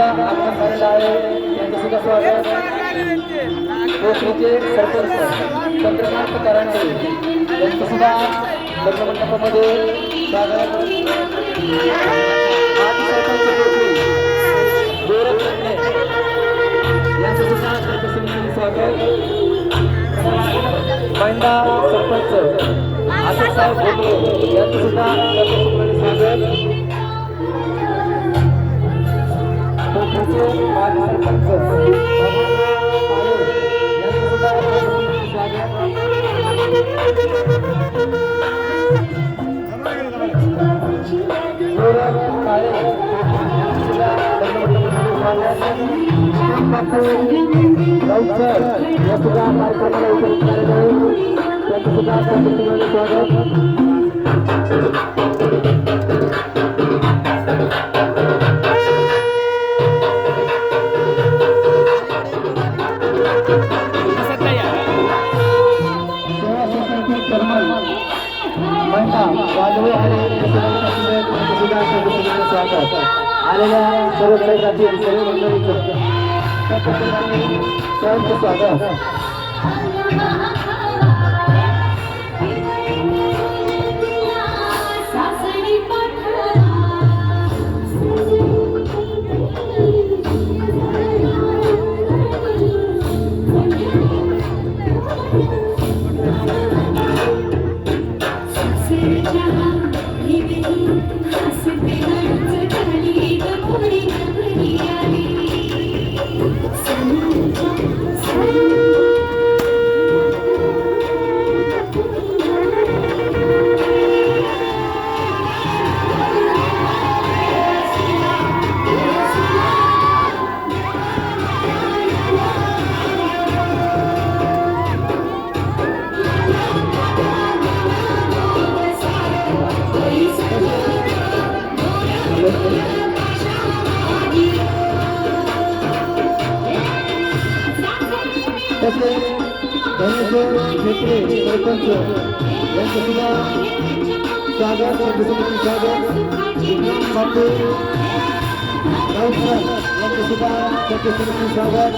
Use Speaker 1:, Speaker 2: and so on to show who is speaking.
Speaker 1: सुद्धा आगमन झालेलं आहे. त्यांचं सुद्धा स्वागत. कोकणीचे सरपंच चंद्रकांत करांडे यांचं सुद्धा लग्न मंडपामध्ये स्वागत. माजी सरपंच कोकणी गोरख रत्ने यांचं सुद्धा सर्वसन्मानी स्वागत. महिंदा सरपंच अशोक साहेब भोगले यांचं सुद्धा सर्वसन्मानी स्वागत. कोकणीचे माजी सरपंच यांचं सुद्धा सर्वसन्मानी स्वागत. गोरख काळे यांचं सुद्धा लग्नमंडपामध्ये स्वागत. राऊतसर या सुद्धा कार्यक्रमाला उपस्थित झालेले आहेत. त्यांचं सुद्धा सर्वसन्मानी स्वागत. आलेल्या सर्व कार्यक्रमातील सर्व मंडळींचं स्वागत. सरपंच यांचं सुद्धा स्वागत. बापू राऊतसर यांचं सुद्धा स्वागत.